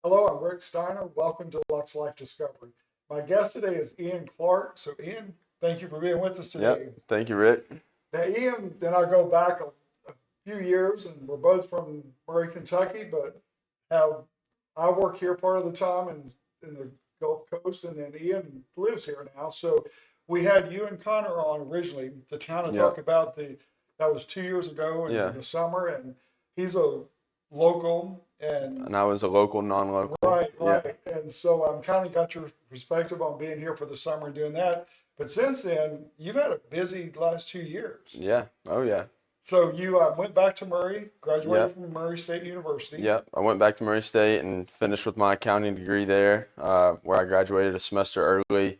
Hello, I'm Rick Steiner. Welcome to Luxe Life Discovered. My guest today is Ian Clark. So, Ian, thank you for being with us today. Yep. Thank you, Rick. Now, Ian and I go back a few years, and we're both from Murray, Kentucky, but have I work here part of the time in the Gulf Coast, and then Ian lives here now. So, we had you and Connor on originally to town to talk Yep. about that was 2 years ago Yeah. in the summer, and he's a local and And I was a local, non-local. right, Yeah. right. And so I'm kind of got your perspective on being here for the summer and doing that. But since then, you've had a busy last 2 years. Yeah. Oh, yeah. So you went back to Murray, graduated Yep. from Murray State University. Yep. I went back to Murray State and finished with my accounting degree there, where I graduated a semester early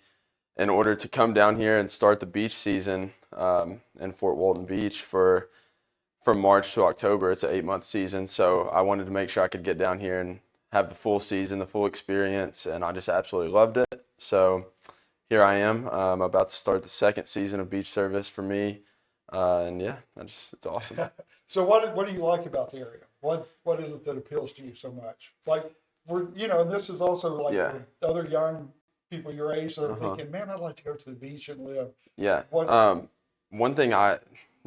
in order to come down here and start the beach season in Fort Walton Beach from March to October. It's an 8-month season, so I wanted to make sure I could get down here and have the full season, the full experience, and I just absolutely loved it. So here I am. I'm about to start the second season of beach service for me, and yeah, it's awesome. So what do you like about the area? What is it that appeals to you so much? Like and this is also like Yeah. for other young people your age that are Uh-huh. thinking, man, I'd like to go to the beach and live. Yeah. What? One thing I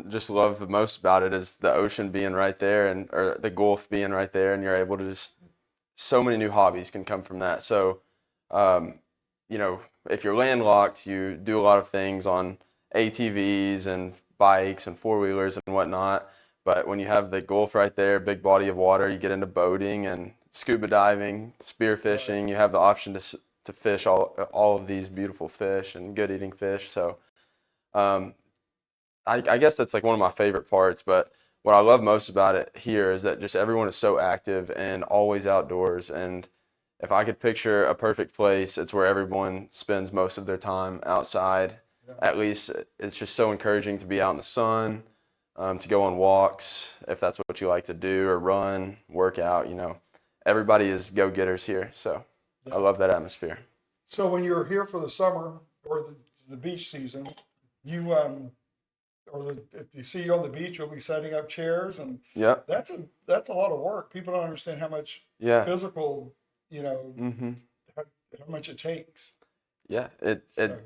just love the most about it is the ocean being right there or the Gulf being right there, and you're able to so many new hobbies can come from that. So, you know, if you're landlocked, you do a lot of things on ATVs and bikes and four-wheelers and whatnot. But when you have the Gulf right there, big body of water, you get into boating and scuba diving, spear fishing. You have the option to fish all of these beautiful fish and good eating fish. So, I guess that's like one of my favorite parts, but what I love most about it here is that just everyone is so active and always outdoors. And if I could picture a perfect place, it's where everyone spends most of their time outside. Yeah. At least it's just so encouraging to be out in the sun, to go on walks, if that's what you like to do, or run, work out. Everybody is go-getters here. So Yeah. I love that atmosphere. So when you're here for the summer or the beach season, you if you see you on the beach, you'll be setting up chairs, and Yep. that's a lot of work. People don't understand how much Yeah. physical, Mm-hmm. how much it takes. Yeah, So,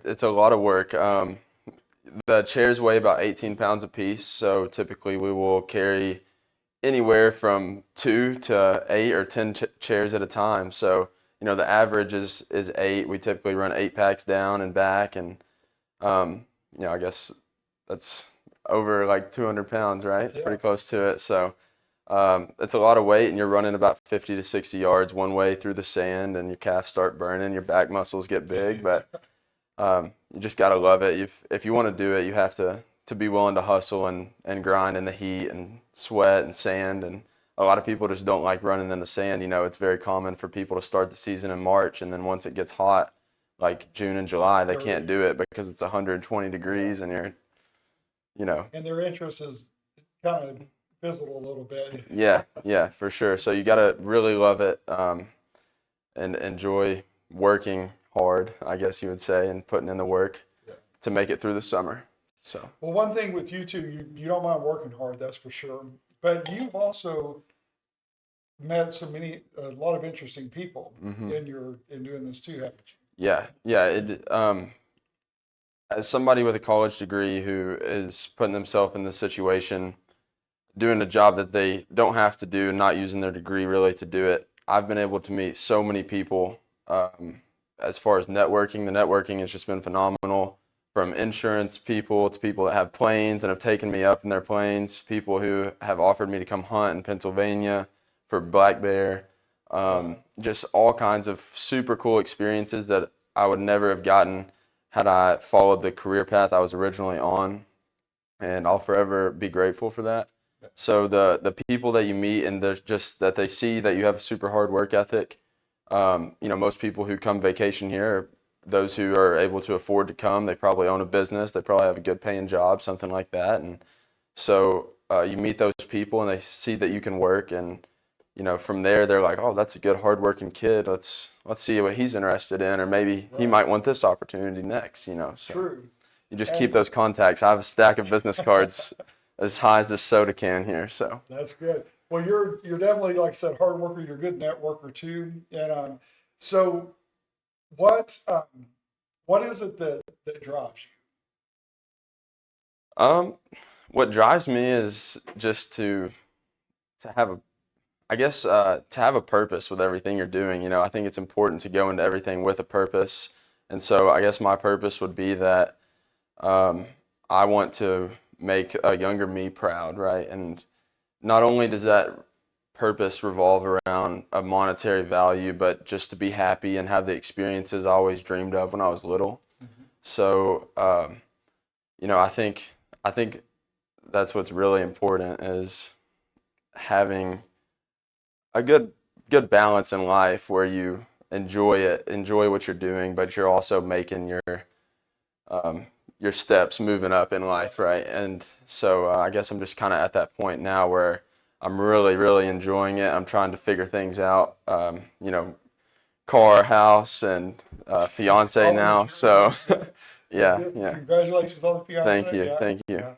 it's a lot of work. The chairs weigh about 18 pounds a piece, so typically we will carry anywhere from 2 to 8 or 10 chairs at a time. So, the average is 8. We typically run 8 packs down and back, and I guess that's over like 200 pounds, right? Yeah. Pretty close to it. So, it's a lot of weight, and you're running about 50 to 60 yards one way through the sand, and your calves start burning, your back muscles get big, but you just gotta love it. If you want to do it, you have to be willing to hustle and grind in the heat and sweat and sand. And a lot of people just don't like running in the sand. It's very common for people to start the season in March, and then once it gets hot, like June and July, they can't do it because it's 120 degrees and you're, and their interest is kind of fizzled a little bit. Yeah, for sure. So you gotta really love it, and enjoy working hard, I guess you would say, and putting in the work to make it through the summer. So. Well, one thing with you two, you don't mind working hard, that's for sure. But you've also met a lot of interesting people Mm-hmm. in doing this too, haven't you? Yeah. As somebody with a college degree who is putting themselves in this situation, doing a job that they don't have to do, not using their degree really to do it, I've been able to meet so many people. As far as networking, the networking has just been phenomenal. From insurance people to people that have planes and have taken me up in their planes, people who have offered me to come hunt in Pennsylvania for black bear, just all kinds of super cool experiences that I would never have gotten had I followed the career path I was originally on, and I'll forever be grateful for that. So the people that you meet, and there's just that they see that you have a super hard work ethic. Most people who come vacation here are those who are able to afford to come. They probably own a business. They probably have a good paying job, something like that. And so you meet those people and they see that you can work, and from there they're like, oh, that's a good hardworking kid. Let's see what he's interested in, or maybe he might want this opportunity next. So True. you just keep those contacts. I have a stack of business cards as high as this soda can here. So that's good. Well, you're definitely, like I said, hard worker. You're a good networker too. And so what what is it that drives Um, what drives me is just to have a I guess to have a purpose with everything you're doing. You know, I think it's important to go into everything with a purpose. And so I guess my purpose would be that um, I want to make a younger me proud, right? And not only does that purpose revolve around a monetary value, but just to be happy and have the experiences I always dreamed of when I was little. you? So, you know, I think that's what's really important is having a good balance in life where you enjoy what you're doing, but you're also making um, your steps moving up in life, right? And so I guess I'm just kind of at that point now where I'm really enjoying it. I'm trying to figure things out. You know, car, house, and fiance All the now. So materials. Yeah. Well, yeah, just yeah. congratulations on the Thank fiance. you, Yeah, thank you. yeah.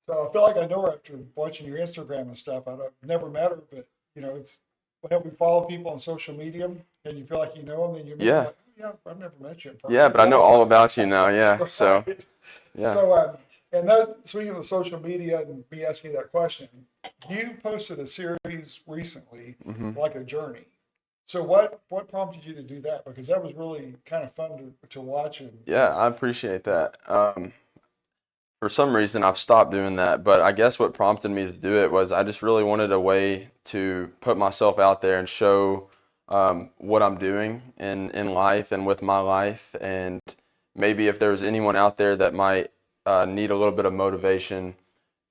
So I feel like I know her after watching your Instagram and stuff. I've never met her, but it's whenever we follow people on social media and you feel like you know them, then you meet them Yeah, like, oh, yeah, I've never met you in yeah. person. But I know all about you now. Yeah. So Right. yeah. So, and that speaking of social media and me asking you that question, you posted a series recently, hmm like a journey. So what prompted you to do that? Because that was really kind of fun to watch and Yeah, I appreciate that. For some reason, I've stopped doing that, but I guess what prompted me to do it was I just really wanted a way to put myself out there and show what I'm doing in life and with my life. And maybe if there was anyone out there that might need a little bit of motivation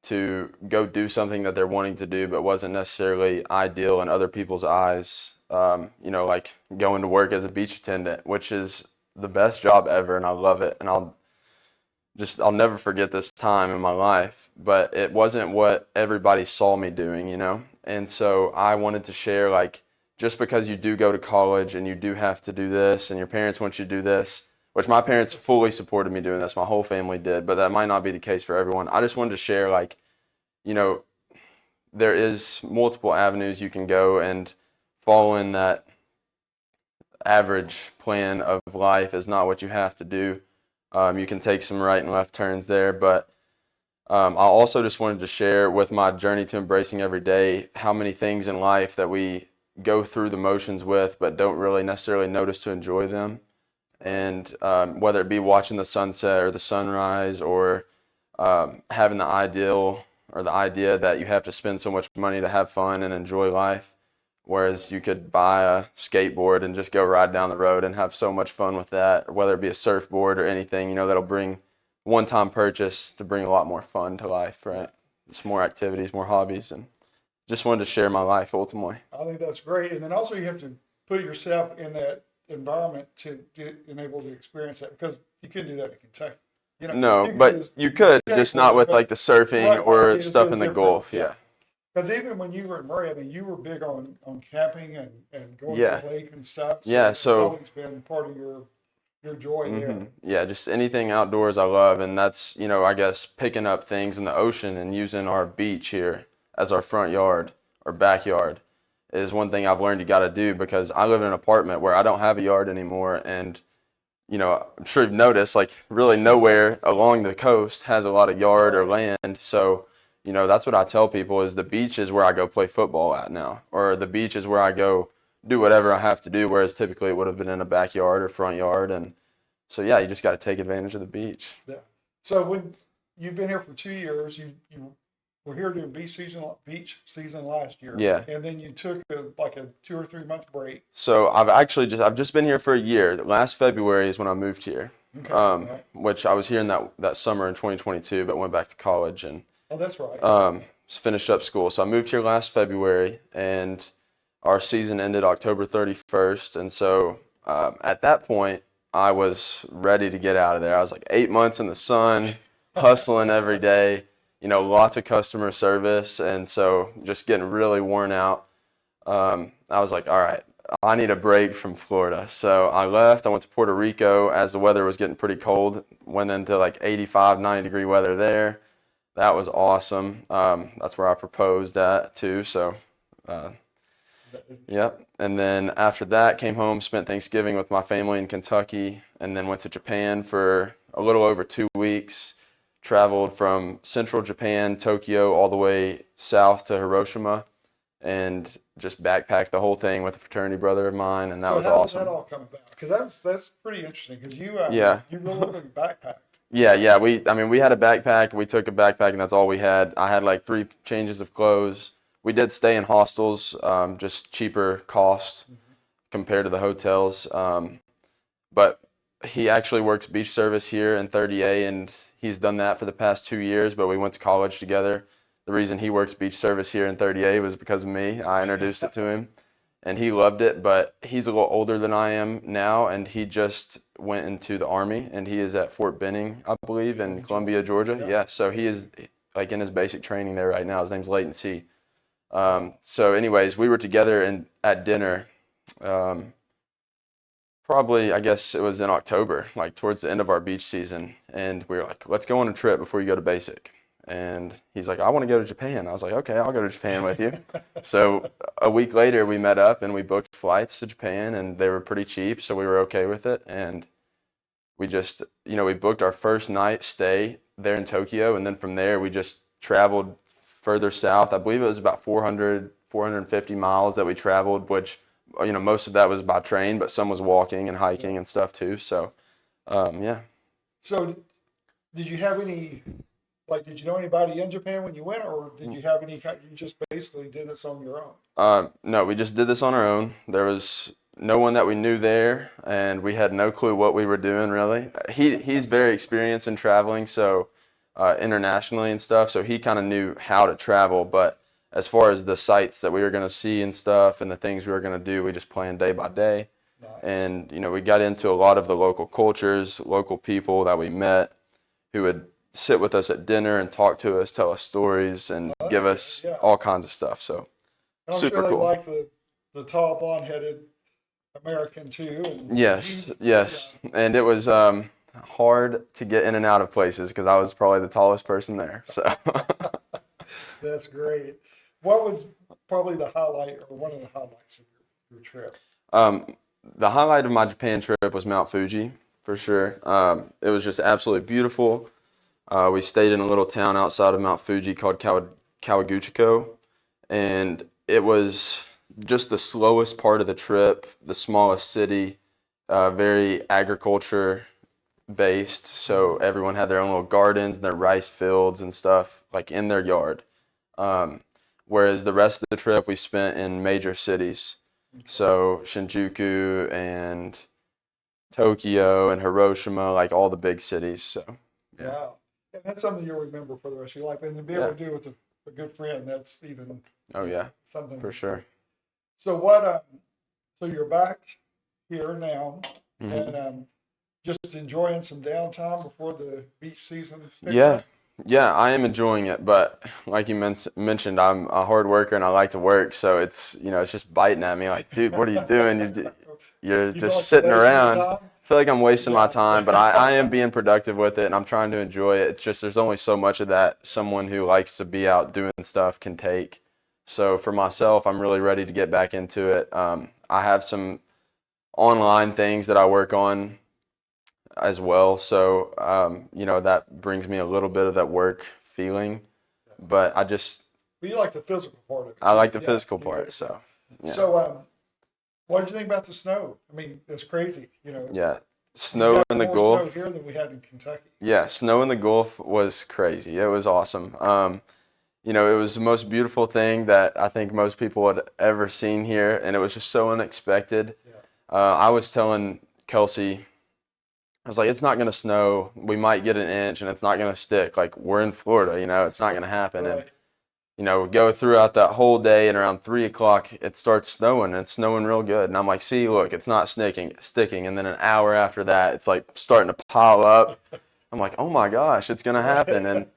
to go do something that they're wanting to do, but wasn't necessarily ideal in other people's eyes, you know, like going to work as a beach attendant, which is the best job ever, and I love it. And I'll never forget this time in my life, but it wasn't what everybody saw me doing, you know? And so I wanted to share, like, just because you do go to college and you do have to do this and your parents want you to do this, which my parents fully supported me doing this, my whole family did, but that might not be the case for everyone. I just wanted to share, like, you know, there is multiple avenues you can go, and following that average plan of life is not what you have to do. You can take some right and left turns there, but I also just wanted to share with my journey to embracing every day how many things in life that we go through the motions with, but don't really necessarily notice to enjoy them. And whether it be watching the sunset or the sunrise, or having the ideal or the idea that you have to spend so much money to have fun and enjoy life, whereas you could buy a skateboard and just go ride down the road and have so much fun with that, or whether it be a surfboard or anything, you know, that'll bring one-time purchase to bring a lot more fun to life, right? Just more activities, more hobbies, and just wanted to share my life ultimately. I think that's great. And then also you have to put yourself in that environment to get and able to experience that because you couldn't do that in Kentucky. No, You can do but this you could, just not skateboarding, with but like the surfing right, or it's a stuff in the different, Gulf. yeah. Yeah. Because even when you were in Murray, I mean, you were big on camping and going to Yeah. the lake and stuff. Yeah. So that's So always been part of your joy there. Yeah, just anything outdoors I love, and that's, you know, I guess picking up things in the ocean and using our beach here as our front yard or backyard is one thing I've learned you got to do because I live in an apartment where I don't have a yard anymore, and you know, I'm sure you've noticed like really nowhere along the coast has a lot of yard or Right. land. So, you know, that's what I tell people is the beach is where I go play football at now, or the beach is where I go do whatever I have to do, whereas typically it would have been in a backyard or front yard. And so yeah, you just got to take advantage of the beach. Yeah. So when you've been here for 2 years, you were here during beach season last year, Yeah. and then you took like a 2 or 3 month break. So I've just been here for a year. Last February is when I moved here, Okay. Right. which I was here in that summer in 2022, but went back to college and Oh, that's right. finished up school. So I moved here last February, and our season ended October 31st. And so at that point, I was ready to get out of there. I was like 8 months in the sun, hustling every day, you know, lots of customer service. And so just getting really worn out. I was like, all right, I need a break from Florida. So I left. I went to Puerto Rico as the weather was getting pretty cold. Went into like 85, 90-degree weather there. That was awesome. That's where I proposed at too. So Uh, Yep. And then after that, came home, spent Thanksgiving with my family in Kentucky, and then went to Japan for a little over 2 weeks. Traveled from central Japan, Tokyo, all the way south to Hiroshima, and just backpacked the whole thing with a fraternity brother of mine, and that So was how did that awesome. all come about? Because that's pretty interesting. Because Yeah. you really backpacked. Yeah. We had a backpack. We took a backpack, and that's all we had. I had like 3 changes of clothes. We did stay in hostels, just cheaper cost compared to the hotels. But he actually works beach service here in 30A, and he's done that for the past 2 years. But we went to college together. The reason he works beach service here in 30A was because of me. I introduced it to him, and he loved it. But he's a little older than I am now, and he just went into the Army, and he is at Fort Benning, I believe, in Columbia, Georgia. Yeah, so he is like in his basic training there right now. His name's Leighton C. So anyways, we were together at dinner. Um, Probably, I guess it was in October, like towards the end of our beach season, and we were like, "Let's go on a trip before you go to basic." And he's like, "I want to go to Japan." I was like, "Okay, I'll go to Japan with you." So a week later, we met up and we booked flights to Japan, and they were pretty cheap, so we were okay with it. And we just, we booked our first night stay there in Tokyo, and then from there we just traveled further south. I believe it was about 450 miles that we traveled, which, most of that was by train, but some was walking and hiking and stuff too. So, yeah. So did you have any, like, did you know anybody in Japan when you went, or did you have any kind, you just basically did this on your own? No, we just did this on our own. There was no one that we knew there, and we had no clue what we were doing really. He's very experienced in traveling, so internationally and stuff, so he kind of knew how to travel. But as far as the sites that we were going to see and stuff and the things we were going to do, we just planned day by day. Nice. And we got into a lot of the local cultures, local people that we met who would sit with us at dinner and talk to us, tell us stories, and give us Yeah. all kinds of stuff. So And I'm super sure they cool. like the tall, blonde-headed American too. And Yes. And it was hard to get in and out of places because I was probably the tallest person there. So That's great. What was probably the highlight or one of the highlights of your trip? The highlight of my Japan trip was Mount Fuji for sure. It was just absolutely beautiful. We stayed in a little town outside of Mount Fuji called Kawaguchiko, and it was just the slowest part of the trip, the smallest city, very agriculture based. So everyone had their own little gardens, their rice fields and stuff like in their yard. Whereas the rest of the trip we spent in major cities. So Shinjuku and Tokyo and Hiroshima, like all the big cities. So yeah. Wow. And that's something you'll remember for the rest of your life. And to be able to do it with a good friend, that's even Oh yeah, something. for sure. So what, so you're back here now Mhm. and just enjoying some downtime before the beach season picks Yeah, up? yeah, I am enjoying it, but like you mentioned, I'm a hard worker and I like to work, so it's just biting at me like, dude, what are you doing? You're You feel just like sitting you're wasting your around. time? I feel like I'm wasting my Yeah. time, but I am being productive with it and I'm trying to enjoy it. It's just there's only so much of that someone who likes to be out doing stuff can take. So for myself, I'm really ready to get back into it. I have some online things that I work on as well. So, that brings me a little bit of that work feeling, but But you like the physical part of it I too. like the Yeah, physical you part. do. So, yeah. So, what did you think about the snow? I mean, it's crazy. Yeah. We Snow got in the more snow Gulf. here than we had in Kentucky. Yeah. Snow in the Gulf was crazy. It was awesome. It was the most beautiful thing that I think most people had ever seen here. And it was just so unexpected. Yeah. I was telling Kelsey, I was like, it's not going to snow. We might get an inch and it's not going to stick. Like, we're in Florida, it's not going to happen. And, Right. we go throughout that whole day and around 3 o'clock, it starts snowing and it's snowing real good. And I'm like, see, look, it's not sticking. And then an hour after that, it's like starting to pile up. I'm like, oh my gosh, it's going to happen. And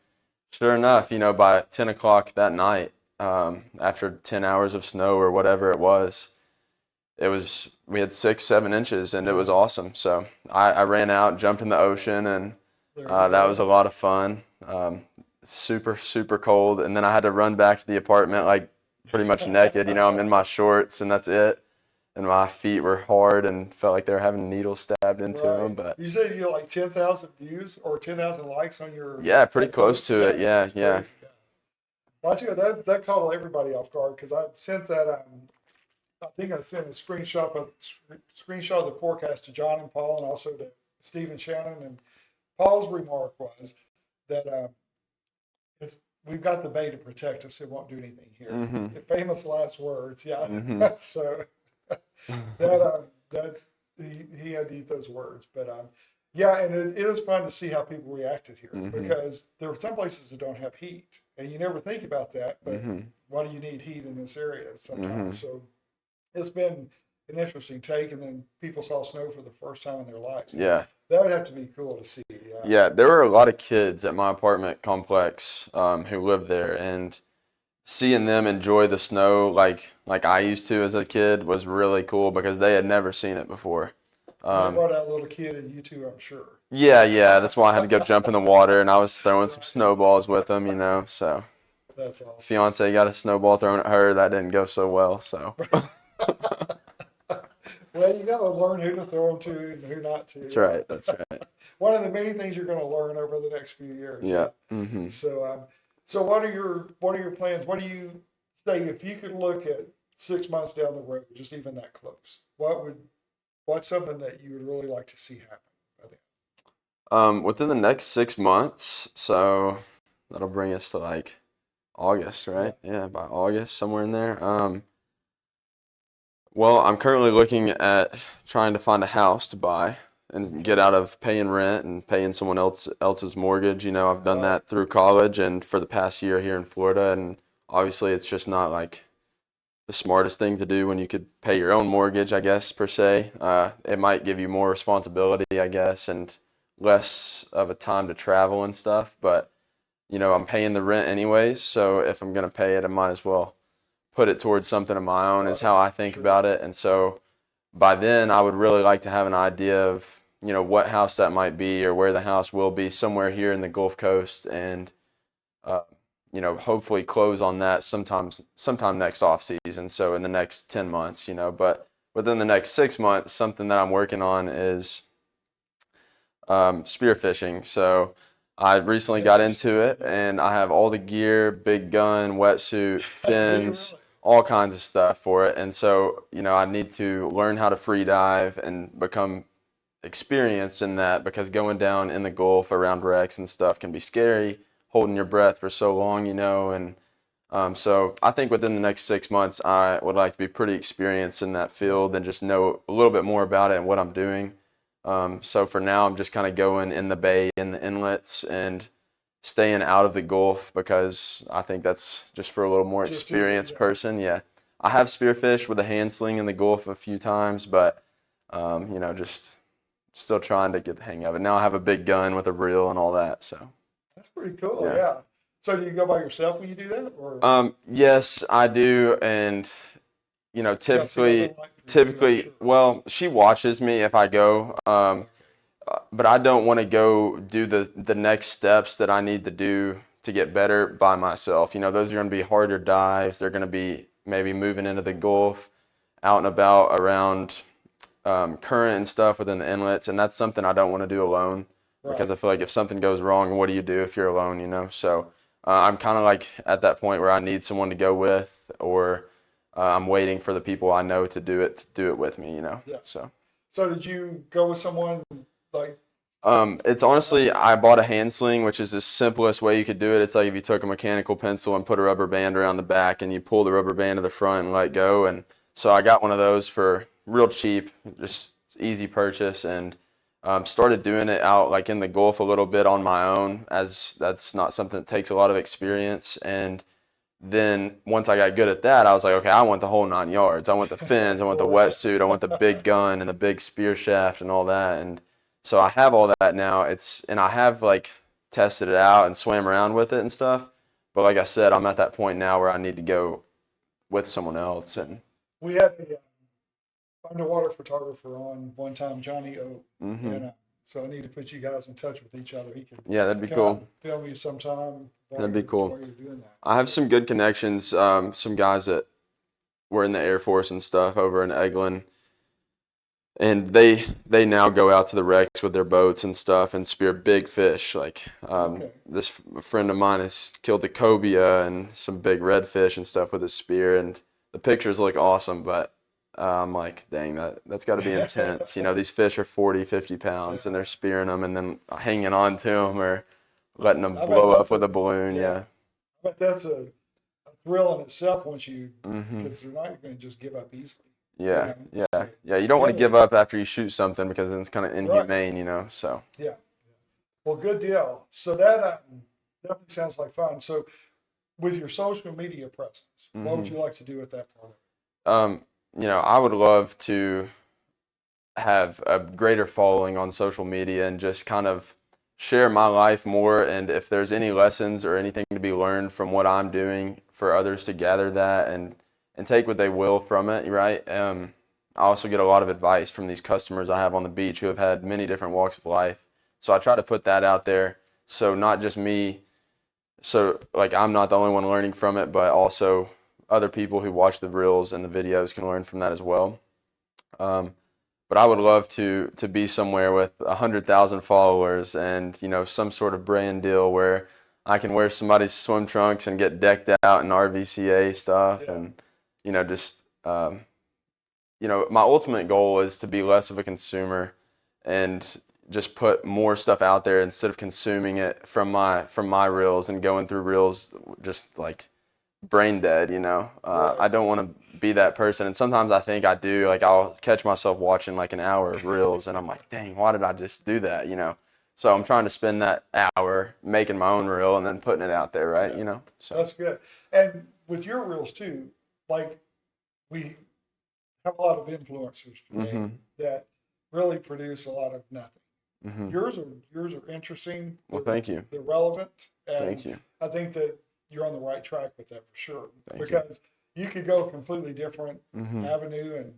sure enough, by 10 o'clock that night, after 10 hours of snow or whatever it was, we had 6, 7 inches and it was awesome. So I ran out, jumped in the ocean, and that was a lot of fun. Super, super cold. And then I had to run back to the apartment like pretty much naked. I'm in my shorts and that's it. And my feet were hard and felt like they were having needles stabbed into them. Right. But You said you had like 10,000 views or 10,000 likes on your yeah, pretty close post? to it. Yeah, That's yeah. crazy. Yeah. Well, that caught everybody off guard because I sent that. I think I sent a screenshot of the forecast to John and Paul, and also to Steve and Shannon. And Paul's remark was that it's, we've got the bay to protect us; it won't do anything here. Mm-hmm. The famous last words, yeah. Mm-hmm. So that he had to eat those words, but yeah, and it is fun to see how people reacted here Mm-hmm. because there are some places that don't have heat, and you never think about that. But Mm-hmm. why do you need heat in this area sometimes? Mm-hmm. So it's been an interesting take, and then people saw snow for the first time in their lives. Yeah. That would have to be cool to see. Yeah. Yeah, there were a lot of kids at my apartment complex who lived there, and seeing them enjoy the snow like I used to as a kid was really cool because they had never seen it before. They brought out a little kid and you too, I'm sure. Yeah, that's why I had to go jump in the water, and I was throwing some snowballs with them. So That's awesome. fiance got a snowball thrown at her, that didn't go so well. So Well, you got to learn who to throw them to and who not to. that's right, that's right. One of the many things you're going to learn over the next few years. Yeah. Mm-hmm. So what are your plans? What do you say if you could look at 6 months down the road, just even that close? What's something that you would really like to see happen by then? Within the next 6 months, so that'll bring us to like August, right? Yeah, by August, somewhere in there. Well, I'm currently looking at trying to find a house to buy and get out of paying rent and paying someone else's mortgage. I've done that through college and for the past year here in Florida, and obviously it's just not like the smartest thing to do when you could pay your own mortgage, I guess, per se. It might give you more responsibility, I guess, and less of a time to travel and stuff, but I'm paying the rent anyways, so if I'm gonna pay it, I might as well put it towards something of my own is how I think about it. And so by then I would really like to have an idea of, what house that might be or where the house will be somewhere here in the Gulf Coast and, hopefully close on that sometime next off season. So in the next 10 months, but within the next 6 months, something that I'm working on is spearfishing. So I recently got into it and I have all the gear, big gun, wetsuit, fins, all kinds of stuff for it. And so, I need to learn how to free dive and become experienced in that because going down in the Gulf around wrecks and stuff can be scary, holding your breath for so long, and so I think within the next 6 months, I would like to be pretty experienced in that field and just know a little bit more about it and what I'm doing. So for now, I'm just kind of going in the bay, in the inlets, and staying out of the Gulf because I think that's just for a little more experienced person. Yeah, I have spearfished with a hand sling in the Gulf a few times, but just still trying to get the hang of it. Now I have a big gun with a reel and all that. So that's pretty cool. Yeah. So do you go by yourself when you do that, or? Yes, I do, and typically, well, she watches me if I go. But I don't want to go do the next steps that I need to do to get better by myself. Those are going to be harder dives. They're going to be maybe moving into the Gulf, out and about around current and stuff within the inlets, and that's something I don't want to do alone because I feel like if something goes wrong, what do you do if you're alone? So I'm kind of like at that point where I need someone to go with, or I'm waiting for the people I know to do it with me. Yeah. So did you go with someone like? It's honestly, I bought a hand sling, which is the simplest way you could do it. It's like if you took a mechanical pencil and put a rubber band around the back and you pull the rubber band to the front and let go. And so I got one of those for real cheap, just easy purchase, and started doing it out like in the Gulf a little bit on my own, as that's not something that takes a lot of experience. And then once I got good at that, I was like, okay, I want the whole 9 yards. I want the fins, I want the wetsuit, I want the big gun and the big spear shaft and all that. And so I have all that now. And I have like tested it out and swam around with it and stuff. But like I said, I'm at that point now where I need to go with someone else. And we had a underwater photographer on one time, Johnny O. mm-hmm. And So I need to put you guys in touch with each other. He could Yeah, that'd be come out cool. and film you sometime That'd be cool. while you're doing that. I have some good connections. Some guys that were in the Air Force and stuff over in Eglin, and they now go out to the wrecks with their boats and stuff and spear big fish. Like Okay. this friend of mine has killed a cobia and some big redfish and stuff with his spear, and the pictures look awesome. But I'm like, dang, that's got to be intense. You know, these fish are 40, 50 pounds, and they're spearing them and then hanging on to them or letting them I bet blow up that's with a balloon. Yeah. but that's a thrill in itself once you, Hmm. because they're not going to just give up easily. Yeah, You know? yeah, So, yeah. You don't want to really, give up after you shoot something because then it's kind of right. inhumane, you know. So, Yeah. Well, good deal. So that definitely sounds like fun. So with your social media presence, what would hmm you like to do with that part? you know, I would love to have a greater following on social media and just kind of share my life more. And if there's any lessons or anything to be learned from what I'm doing, for others to gather that and take what they will from it, right? I also get a lot of advice from these customers I have on the beach who have had many different walks of life. So I try to put that out there. So not just me, so like I'm not the only one learning from it, but also other people who watch the reels and the videos can learn from that as well. Um, but I would love to be somewhere with 100,000 followers and some sort of brand deal where I can wear somebody's swim trunks and get decked out in RVCA stuff Yeah. and just my ultimate goal is to be less of a consumer and just put more stuff out there instead of consuming it from my reels and going through reels just like brain dead. Right. I don't want to be that person, and sometimes I think I do. Like I'll catch myself watching like an hour of reels and I'm like, dang, why did I just do that? So I'm trying to spend that hour making my own reel and then putting it out there, right? Yeah. So That's good. And with your reels too, like we have a lot of influencers today hmm that really produce a lot of nothing. hmm Yours are interesting. well, thank you. They're relevant, Thank and you. I think that you're on the right track with that for sure. Thank you. Because you could go a completely different hmm avenue and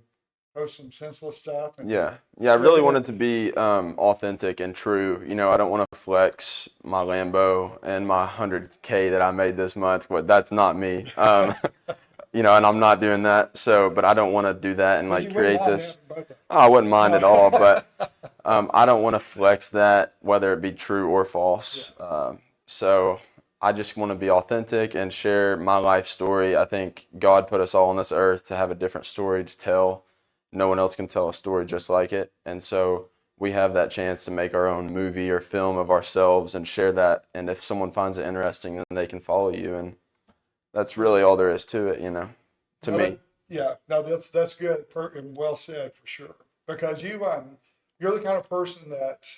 post some senseless stuff. And Yeah, I still really get want it to be authentic and true. I don't want to flex my Lambo and my 100K that I made this month, but that's not me. And I'm not doing that. So, but I don't want to do that and But like you wouldn't create mind this. having both of Oh, I wouldn't mind at all, them. but I don't want to flex that, whether it be true or false. Yeah. So I just want to be authentic and share my life story. I think God put us all on this earth to have a different story to tell. No one else can tell a story just like it. And so we have that chance to make our own movie or film of ourselves and share that. And if someone finds it interesting, then they can follow you. And that's really all there is to it, to No, me. yeah, no, that's good and well said for sure. Because you're the kind of person that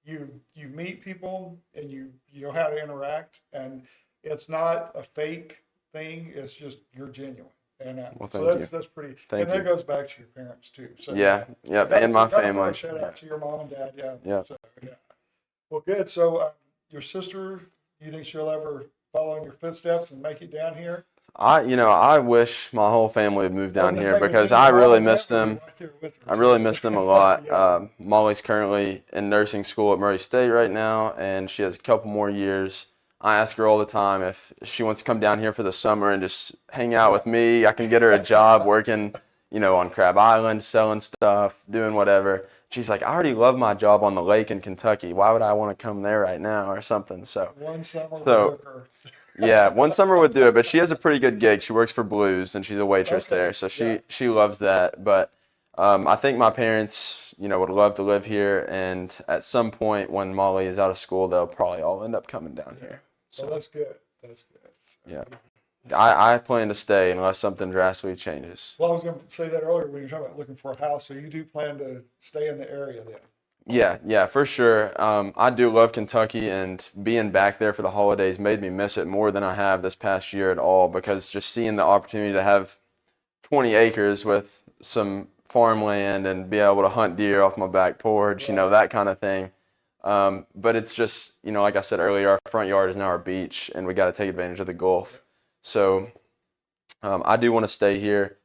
you meet people and you know how to interact, and it's not a fake thing. It's just you're genuine, and Well, so thank you. that's pretty. Thank And that you. goes back to your parents too. So Yeah, yep, gotta and my gotta throw a family. shout Yeah. out to your mom and dad. Yeah, Yeah. so yeah. Well, good. So your sister, you think she'll ever follow in your footsteps and make it down here? I wish my whole family would move I was down gonna here say, would because you I mom really and dad miss would be them. right there with her I really too. miss them a lot. Yeah. Molly's currently in nursing school at Murray State right now, and she has a couple more years. I ask her all the time if she wants to come down here for the summer and just hang out with me. I can get her a job working, on Crab Island, selling stuff, doing whatever. She's like, I already love my job on the lake in Kentucky. Why would I want to come there right now or something? One summer would So hook her. yeah, one summer would do it, but she has a pretty good gig. She works for Blues and she's a waitress Okay. there, so Yeah. she loves that. But I think my parents, would love to live here, and at some point when Molly is out of school, they'll probably all end up coming down Yeah. here. Well, So that's good. That's good. yeah, So, I plan to stay unless something drastically changes. well, I was going to say that earlier when you were talking about looking for a house. So you do plan to stay in the area then? Yeah, for sure. I do love Kentucky, and being back there for the holidays made me miss it more than I have this past year at all, because just seeing the opportunity to have 20 acres with some farmland and be able to hunt deer off my back porch, Right. that kind of thing. But it's just, like I said earlier, our front yard is now our beach, and we got to take advantage of the Gulf. So I do want to stay here.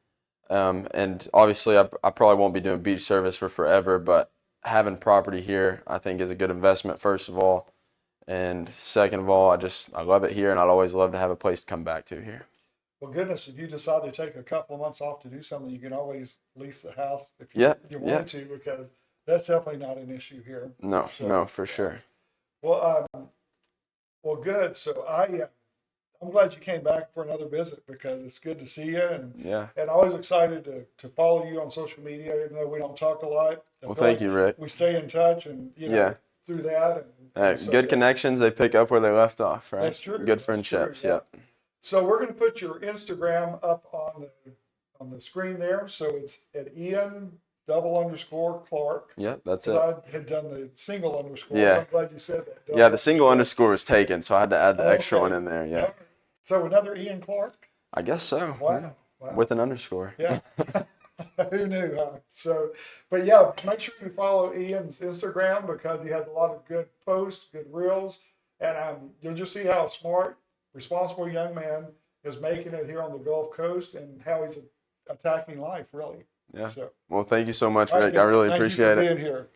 And obviously, I probably won't be doing beach service for forever, but having property here, I think, is a good investment, first of all. And second of all, I love it here, and I'd always love to have a place to come back to here. Well, goodness, if you decide to take a couple of months off to do something, you can always lease the house if Yeah, you yeah. want to, because that's definitely not an issue here. No, So, no, for yeah. sure. Well, well, good. So I'm glad you came back for another visit because it's good to see you, Yeah. and always excited to follow you on social media, even though we don't talk a lot. I Well, feel thank like you, Rick. we stay in touch, and Yeah. through that, and so, Good yeah, connections, they pick up where they left off, right? that's true. Good That's friendships, true, yeah. yep. So we're going to put your Instagram up on the screen there. So it's at Ian_Clark. Yep, that's it. Because I had done the single underscore. Yeah. So I'm glad you said that. Yeah, the single underscore was taken, so I had to add the extra Okay. one in there, yeah. So another Ian Clark? I guess so. Wow. Yeah. Wow. With an underscore. Yeah. Who knew, huh? So, but yeah, make sure you follow Ian's Instagram because he has a lot of good posts, good reels, and you'll just see how smart, responsible young man is making it here on the Gulf Coast and how he's attacking life, really. Yeah. So, Well, thank you so much, all right, Rick. I really thank you appreciate for it. being here.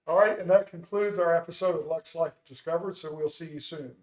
All right, and that concludes our episode of Luxe Life Discovered. So we'll see you soon.